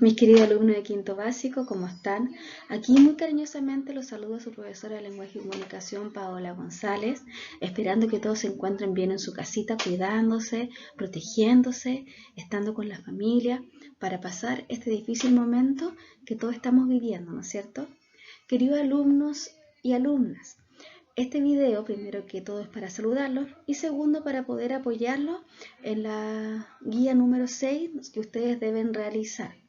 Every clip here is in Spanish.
Mis queridos alumnos de quinto básico, ¿cómo están? Aquí muy cariñosamente los saludo a su profesora de lenguaje y comunicación, Paola González, esperando que todos se encuentren bien en su casita, cuidándose, protegiéndose, estando con la familia, para pasar este difícil momento que todos estamos viviendo, ¿no es cierto? Queridos alumnos y alumnas, este video, primero que todo, es para saludarlos y segundo, para poder apoyarlos en la guía número 6 que ustedes deben realizar.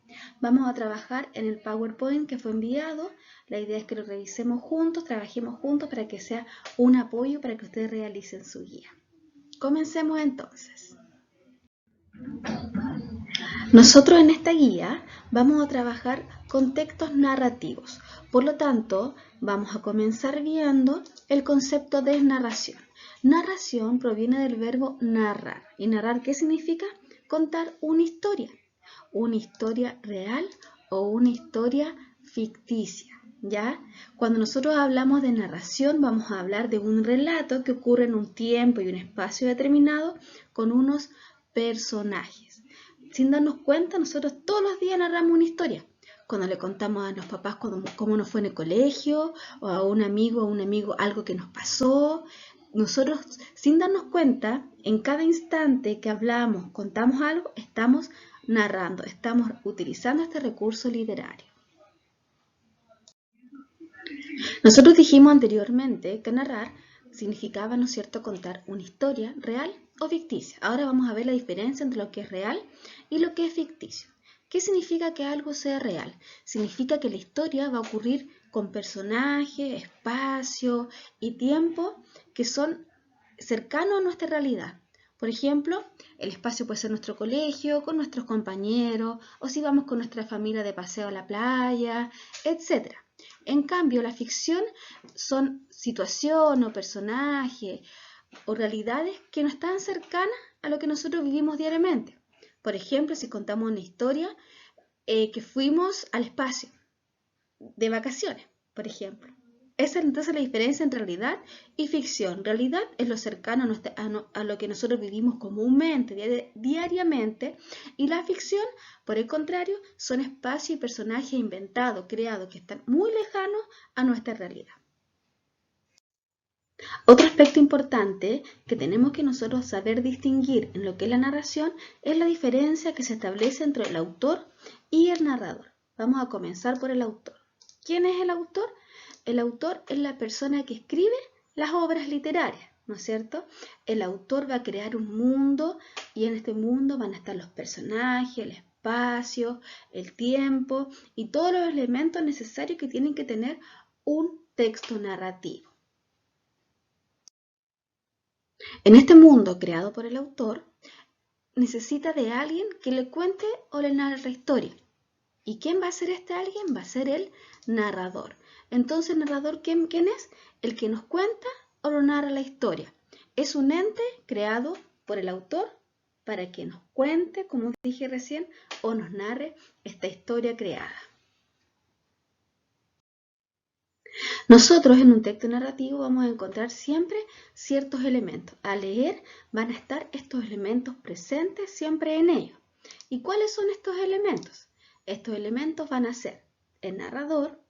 Vamos a trabajar en el PowerPoint que fue enviado. La idea es que lo revisemos juntos, trabajemos juntos para que sea un apoyo para que ustedes realicen su guía. Comencemos entonces. Nosotros en esta guía vamos a trabajar con textos narrativos. Por lo tanto, vamos a comenzar viendo el concepto de narración. Narración proviene del verbo narrar. ¿Y narrar qué significa? Contar una historia real o una historia ficticia. ¿Ya? Cuando nosotros hablamos de narración, vamos a hablar de un relato que ocurre en un tiempo y un espacio determinado con unos personajes. Sin darnos cuenta, nosotros todos los días narramos una historia. Cuando le contamos a los papás cómo nos fue en el colegio, o a un amigo algo que nos pasó. Nosotros, sin darnos cuenta, en cada instante que hablamos, contamos algo, estamos narrando, estamos utilizando este recurso literario. Nosotros dijimos anteriormente que narrar significaba, ¿no es cierto?, contar una historia real o ficticia. Ahora vamos a ver la diferencia entre lo que es real y lo que es ficticio. ¿Qué significa que algo sea real? Significa que la historia va a ocurrir con personajes, espacio y tiempo que son cercanos a nuestra realidad. Por ejemplo, el espacio puede ser nuestro colegio, con nuestros compañeros, o si vamos con nuestra familia de paseo a la playa, etc. En cambio, la ficción son situaciones o personajes o realidades que no están cercanas a lo que nosotros vivimos diariamente. Por ejemplo, si contamos una historia que fuimos al espacio de vacaciones, por ejemplo. Esa es entonces la diferencia entre realidad y ficción. Realidad es lo cercano a lo que nosotros vivimos comúnmente, diariamente, y la ficción, por el contrario, son espacios y personajes inventados, creados, que están muy lejanos a nuestra realidad. Otro aspecto importante que tenemos que nosotros saber distinguir en lo que es la narración es la diferencia que se establece entre el autor y el narrador. Vamos a comenzar por el autor. ¿Quién es el autor? El autor es la persona que escribe las obras literarias, ¿no es cierto? El autor va a crear un mundo y en este mundo van a estar los personajes, el espacio, el tiempo y todos los elementos necesarios que tienen que tener un texto narrativo. En este mundo creado por el autor, necesita de alguien que le cuente o le narre la historia. ¿Y quién va a ser este alguien? Va a ser el narrador. Entonces, ¿el narrador quién es? El que nos cuenta o nos narra la historia. Es un ente creado por el autor para que nos cuente, como dije recién, o nos narre esta historia creada. Nosotros en un texto narrativo vamos a encontrar siempre ciertos elementos. Al leer van a estar estos elementos presentes siempre en ellos. ¿Y cuáles son estos elementos? Estos elementos van a ser el narrador,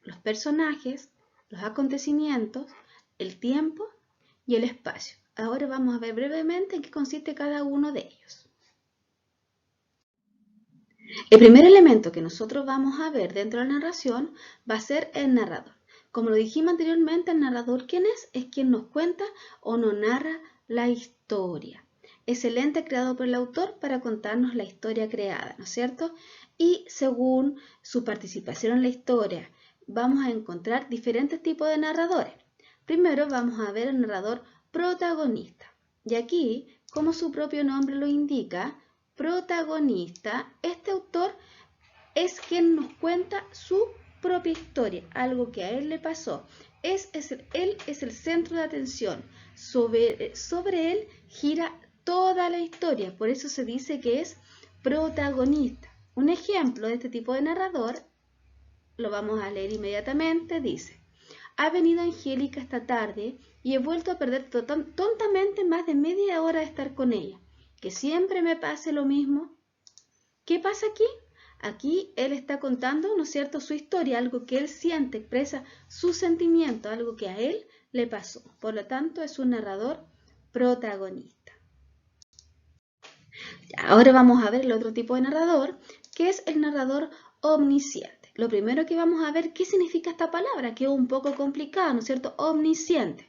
los personajes, los acontecimientos, el tiempo y el espacio. Ahora vamos a ver brevemente en qué consiste cada uno de ellos. El primer elemento que nosotros vamos a ver dentro de la narración va a ser el narrador. Como lo dijimos anteriormente, el narrador, ¿quién es? Es quien nos cuenta o nos narra la historia. Es el ente creado por el autor para contarnos la historia creada, ¿no es cierto? Y según su participación en la historia, vamos a encontrar diferentes tipos de narradores. Primero vamos a ver el narrador protagonista. Y aquí, como su propio nombre lo indica, protagonista, este autor es quien nos cuenta su propia historia, algo que a él le pasó. Él es el centro de atención. Sobre él gira toda la historia, por eso se dice que es protagonista. Un ejemplo de este tipo de narrador, lo vamos a leer inmediatamente, dice: ha venido Angélica esta tarde y he vuelto a perder tontamente más de media hora de estar con ella. Que siempre me pase lo mismo. ¿Qué pasa aquí? Aquí él está contando, ¿no es cierto?, su historia, algo que él siente, expresa su sentimiento, algo que a él le pasó. Por lo tanto, es un narrador protagonista. Ahora vamos a ver el otro tipo de narrador, que es el narrador omnisciente. Lo primero que vamos a ver, ¿qué significa esta palabra? Que es un poco complicada, ¿no es cierto? Omnisciente.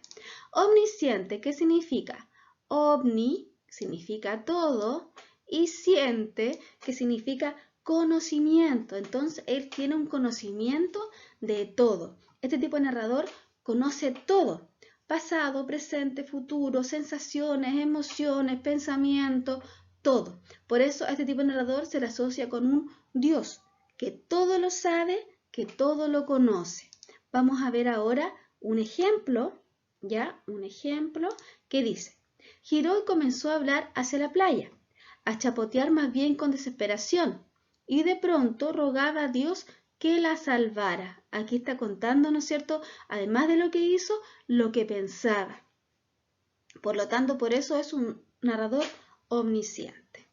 Omnisciente, ¿qué significa? Omni significa todo y ciente, que significa conocimiento. Entonces, él tiene un conocimiento de todo. Este tipo de narrador conoce todo. Pasado, presente, futuro, sensaciones, emociones, pensamientos, todo. Por eso a este tipo de narrador se le asocia con un Dios, que todo lo sabe, que todo lo conoce. Vamos a ver ahora un ejemplo, ¿ya? Un ejemplo que dice: giró y comenzó a hablar hacia la playa, a chapotear más bien con desesperación, y de pronto rogaba a Dios que la salvara. Aquí está contando, ¿no es cierto?, además de lo que hizo, lo que pensaba. Por lo tanto, por eso es un narrador omnisciente.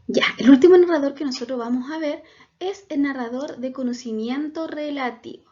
Ya, el último narrador que nosotros vamos a ver es el narrador de conocimiento relativo.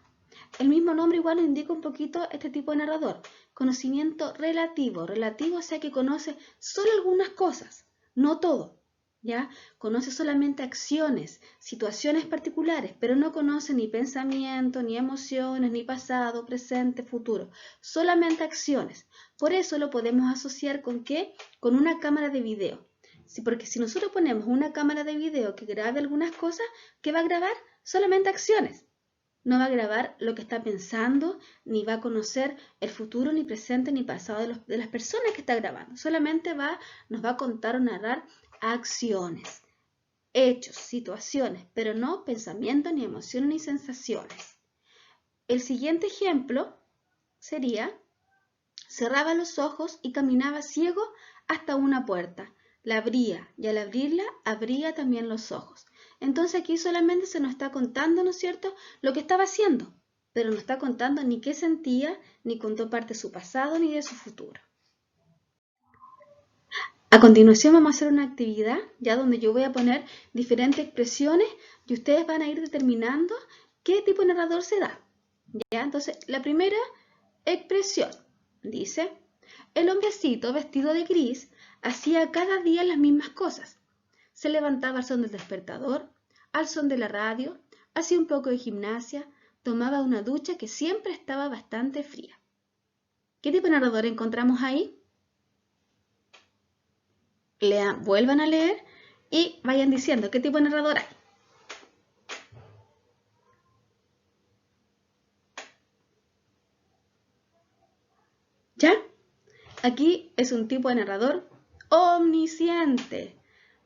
El mismo nombre igual nos indica un poquito este tipo de narrador. Conocimiento relativo. Relativo, o sea que conoce solo algunas cosas, no todo. ¿Ya? Conoce solamente acciones, situaciones particulares, pero no conoce ni pensamiento, ni emociones, ni pasado, presente, futuro. Solamente acciones. Por eso lo podemos asociar ¿con qué? Con una cámara de video. Sí, porque si nosotros ponemos una cámara de video que grabe algunas cosas, ¿qué va a grabar? Solamente acciones. No va a grabar lo que está pensando, ni va a conocer el futuro, ni presente, ni pasado de las personas que está grabando. Solamente nos va a contar o narrar acciones, hechos, situaciones, pero no pensamientos, ni emociones, ni sensaciones. El siguiente ejemplo sería: cerraba los ojos y caminaba ciego hasta una puerta. La abría y al abrirla, abría también los ojos. Entonces aquí solamente se nos está contando, ¿no es cierto?, lo que estaba haciendo, pero no está contando ni qué sentía, ni contó parte de su pasado, ni de su futuro. A continuación vamos a hacer una actividad, ya donde yo voy a poner diferentes expresiones y ustedes van a ir determinando qué tipo de narrador se da. ¿Ya? Entonces, la primera expresión dice: el hombrecito vestido de gris hacía cada día las mismas cosas. Se levantaba al son del despertador, al son de la radio, hacía un poco de gimnasia, tomaba una ducha que siempre estaba bastante fría. ¿Qué tipo de narrador encontramos ahí? Vuelvan a leer y vayan diciendo qué tipo de narrador hay. ¿Ya? Aquí es un tipo de narrador omnisciente.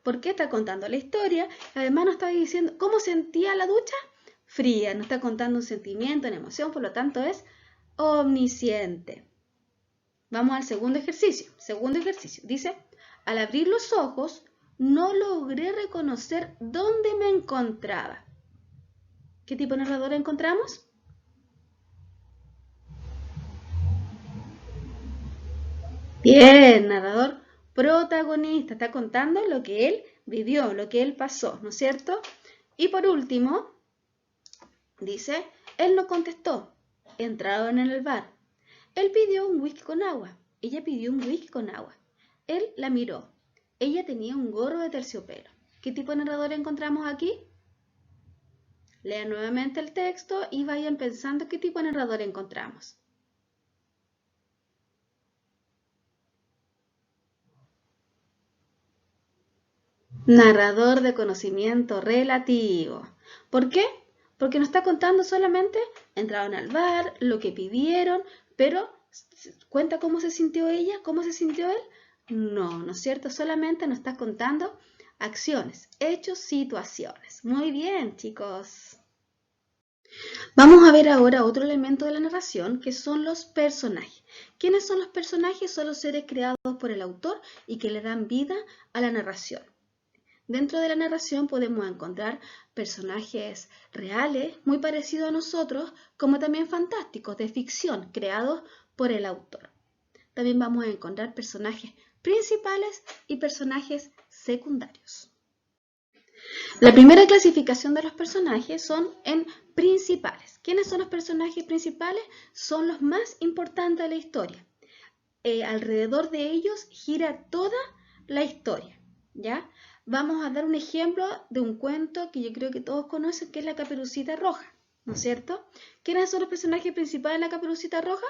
¿Por qué? Está contando la historia. Además nos está diciendo cómo sentía la ducha. Fría. Nos está contando un sentimiento, una emoción. Por lo tanto es omnisciente. Vamos al segundo ejercicio. Segundo ejercicio. Dice: al abrir los ojos no logré reconocer dónde me encontraba. ¿Qué tipo de narrador encontramos? Bien, narrador protagonista, está contando lo que él vivió, lo que él pasó, ¿no es cierto? Y por último, dice: él no contestó, entraron en el bar. Él pidió un whisky con agua, ella pidió un whisky con agua. Él la miró, ella tenía un gorro de terciopelo. ¿Qué tipo de narrador encontramos aquí? Lean nuevamente el texto y vayan pensando qué tipo de narrador encontramos. Narrador de conocimiento relativo. ¿Por qué? Porque nos está contando solamente entraron al bar, lo que pidieron, pero ¿cuenta cómo se sintió ella? ¿Cómo se sintió él? No, ¿no es cierto? Solamente nos está contando acciones, hechos, situaciones. Muy bien, chicos. Vamos a ver ahora otro elemento de la narración, que son los personajes. ¿Quiénes son los personajes? Son los seres creados por el autor y que le dan vida a la narración. Dentro de la narración podemos encontrar personajes reales, muy parecidos a nosotros, como también fantásticos, de ficción, creados por el autor. También vamos a encontrar personajes principales y personajes secundarios. La primera clasificación de los personajes son en principales. ¿Quiénes son los personajes principales? Son los más importantes de la historia. Alrededor de ellos gira toda la historia, ¿ya? Vamos a dar un ejemplo de un cuento que yo creo que todos conocen, que es La Caperucita Roja, ¿no es cierto? ¿Quiénes son los personajes principales de La Caperucita Roja?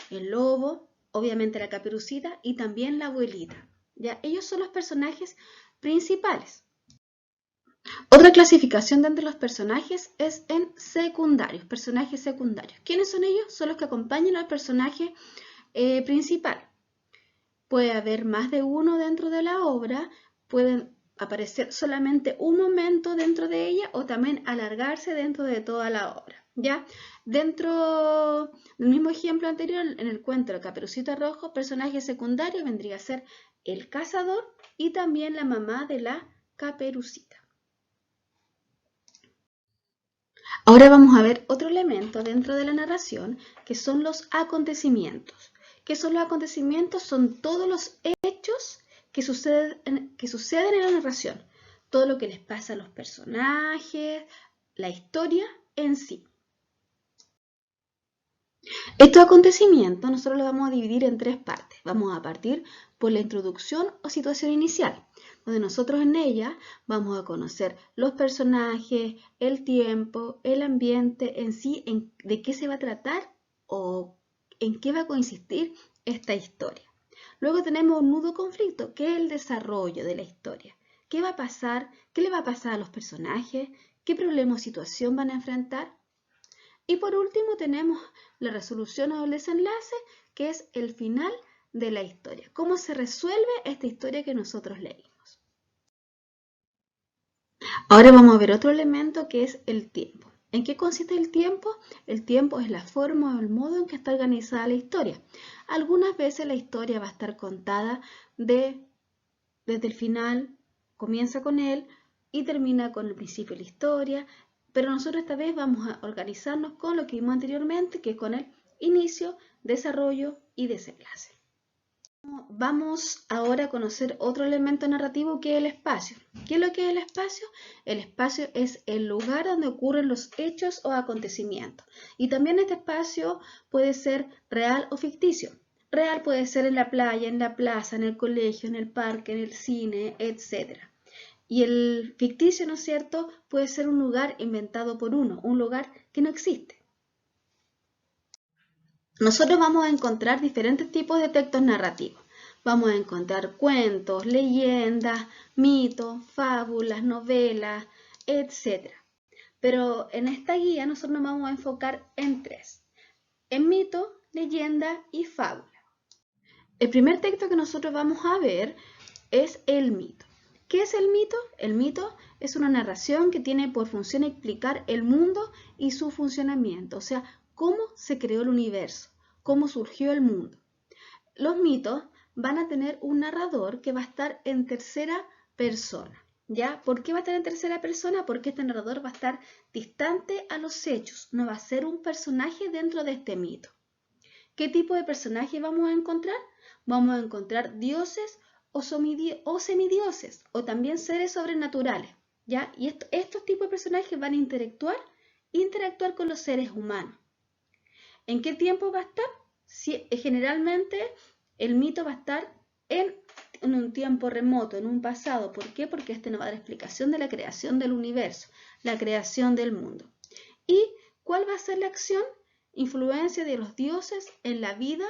El lobo, obviamente la caperucita y también la abuelita, ¿ya? Ellos son los personajes principales. Otra clasificación de entre los personajes es en secundarios, personajes secundarios. ¿Quiénes son ellos? Son los que acompañan al personaje principal. Puede haber más de uno dentro de la obra, pueden aparecer solamente un momento dentro de ella o también alargarse dentro de toda la obra, ¿ya? Dentro del mismo ejemplo anterior, en el cuento de Caperucita Roja, personaje secundario vendría a ser el cazador y también la mamá de la Caperucita. Ahora vamos a ver otro elemento dentro de la narración, que son los acontecimientos. ¿Qué son los acontecimientos? Son todos los hechos que suceden en la narración. Todo lo que les pasa a los personajes, la historia en sí. Estos acontecimientos nosotros los vamos a dividir en tres partes. Vamos a partir por la introducción o situación inicial, donde nosotros en ella vamos a conocer los personajes, el tiempo, el ambiente en sí, de qué se va a tratar o en qué va a consistir esta historia. Luego tenemos un nudo conflicto, que es el desarrollo de la historia. ¿Qué va a pasar? ¿Qué le va a pasar a los personajes? ¿Qué problema o situación van a enfrentar? Y por último tenemos la resolución o el desenlace, que es el final de la historia. ¿Cómo se resuelve esta historia que nosotros leímos? Ahora vamos a ver otro elemento que es el tiempo. ¿En qué consiste el tiempo? El tiempo es la forma o el modo en que está organizada la historia. Algunas veces la historia va a estar contada desde el final, comienza con él y termina con el principio de la historia. Pero nosotros esta vez vamos a organizarnos con lo que vimos anteriormente, que es con el inicio, desarrollo y desenlace. Vamos ahora a conocer otro elemento narrativo que es el espacio. ¿Qué es lo que es el espacio? El espacio es el lugar donde ocurren los hechos o acontecimientos. Y también este espacio puede ser real o ficticio. Real puede ser en la playa, en la plaza, en el colegio, en el parque, en el cine, etc. Y el ficticio, ¿no es cierto?, puede ser un lugar inventado por uno, un lugar que no existe. Nosotros vamos a encontrar diferentes tipos de textos narrativos. Vamos a encontrar cuentos, leyendas, mitos, fábulas, novelas, etc. Pero en esta guía nosotros nos vamos a enfocar en tres: en mito, leyenda y fábula. El primer texto que nosotros vamos a ver es el mito. ¿Qué es el mito? El mito es una narración que tiene por función explicar el mundo y su funcionamiento, o sea, cómo se creó el universo, cómo surgió el mundo. Los mitos van a tener un narrador que va a estar en tercera persona, ¿ya? ¿Por qué va a estar en tercera persona? Porque este narrador va a estar distante a los hechos, no va a ser un personaje dentro de este mito. ¿Qué tipo de personaje vamos a encontrar? Vamos a encontrar dioses o semidioses, o también seres sobrenaturales, ¿ya? Y estos tipos de personajes van a interactuar con los seres humanos. ¿En qué tiempo va a estar? Generalmente el mito va a estar en un tiempo remoto, en un pasado. ¿Por qué? Porque este nos va a dar explicación de la creación del universo, la creación del mundo. ¿Y cuál va a ser la acción? Influencia de los dioses en la vida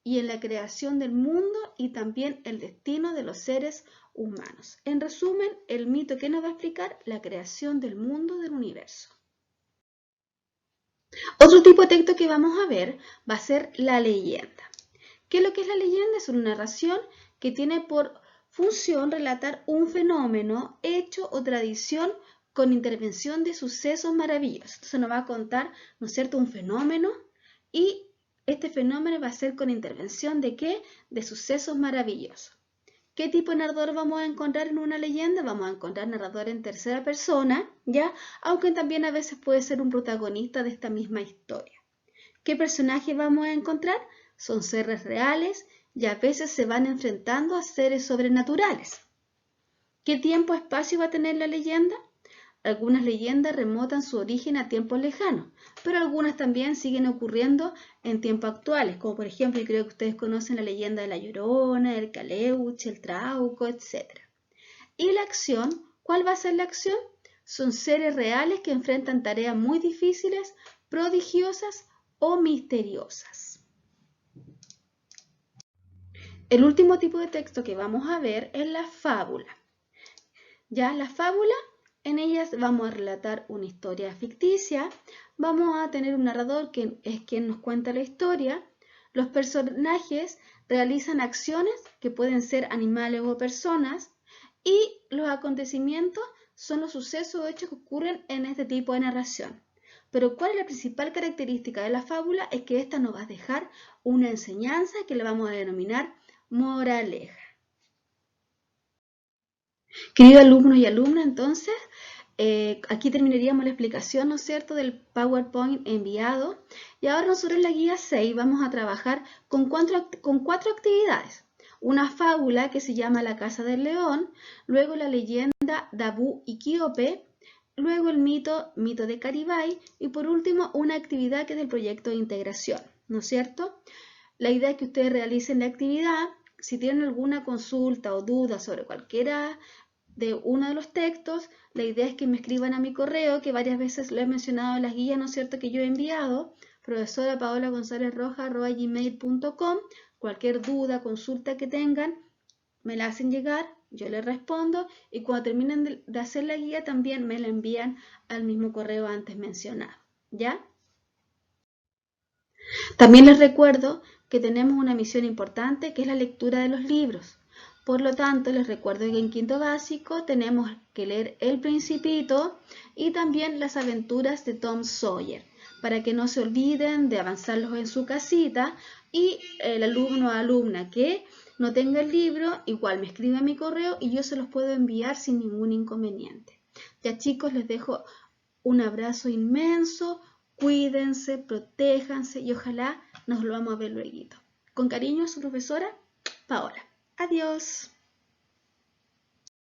y en la creación del mundo y también el destino de los seres humanos. En resumen, el mito que nos va a explicar la creación del mundo, del universo. Otro tipo de texto que vamos a ver va a ser la leyenda. ¿Qué es lo que es la leyenda? Es una narración que tiene por función relatar un fenómeno, hecho o tradición con intervención de sucesos maravillosos. Entonces nos va a contar, ¿no es cierto?, un fenómeno, y este fenómeno va a ser con intervención ¿de qué? De sucesos maravillosos. ¿Qué tipo de narrador vamos a encontrar en una leyenda? Vamos a encontrar narrador en tercera persona, ¿ya? Aunque también a veces puede ser un protagonista de esta misma historia. ¿Qué personajes vamos a encontrar? Son seres reales y a veces se van enfrentando a seres sobrenaturales. ¿Qué tiempo-espacio va a tener la leyenda? Algunas leyendas remontan su origen a tiempos lejanos, pero algunas también siguen ocurriendo en tiempos actuales, como por ejemplo, yo creo que ustedes conocen la leyenda de la Llorona, el Caleuche, el Trauco, etc. ¿Y la acción? ¿Cuál va a ser la acción? Son seres reales que enfrentan tareas muy difíciles, prodigiosas o misteriosas. El último tipo de texto que vamos a ver es la fábula. Ya la fábula, en ellas vamos a relatar una historia ficticia, vamos a tener un narrador que es quien nos cuenta la historia, los personajes realizan acciones que pueden ser animales o personas y los acontecimientos son los sucesos o hechos que ocurren en este tipo de narración. Pero ¿cuál es la principal característica de la fábula? Es que esta nos va a dejar una enseñanza que la vamos a denominar moraleja. Queridos alumnos y alumnas, entonces, aquí terminaríamos la explicación, ¿no es cierto?, del PowerPoint enviado. Y ahora nosotros en la guía 6 vamos a trabajar con cuatro actividades. Una fábula que se llama La Casa del León, luego la leyenda Dabú y Quíope, luego el mito de Caribay y por último una actividad que es del proyecto de integración, ¿no es cierto? La idea es que ustedes realicen la actividad. Si tienen alguna consulta o duda sobre cualquiera de uno de los textos, la idea es que me escriban a mi correo, que varias veces lo he mencionado en las guías, ¿no es cierto?, que yo he enviado, profesora.paolagonzalezroja@gmail.com. Cualquier duda, consulta que tengan, me la hacen llegar, yo les respondo y cuando terminen de hacer la guía también me la envían al mismo correo antes mencionado, ¿ya? También les recuerdo que tenemos una misión importante que es la lectura de los libros. Por lo tanto, les recuerdo que en quinto básico tenemos que leer El Principito y también Las aventuras de Tom Sawyer, para que no se olviden de avanzarlos en su casita y el alumno o alumna que no tenga el libro, igual me escribe a mi correo y yo se los puedo enviar sin ningún inconveniente. Ya chicos, les dejo un abrazo inmenso, cuídense, protéjanse y ojalá nos lo vamos a ver luego. Con cariño, su profesora Paola. Adiós.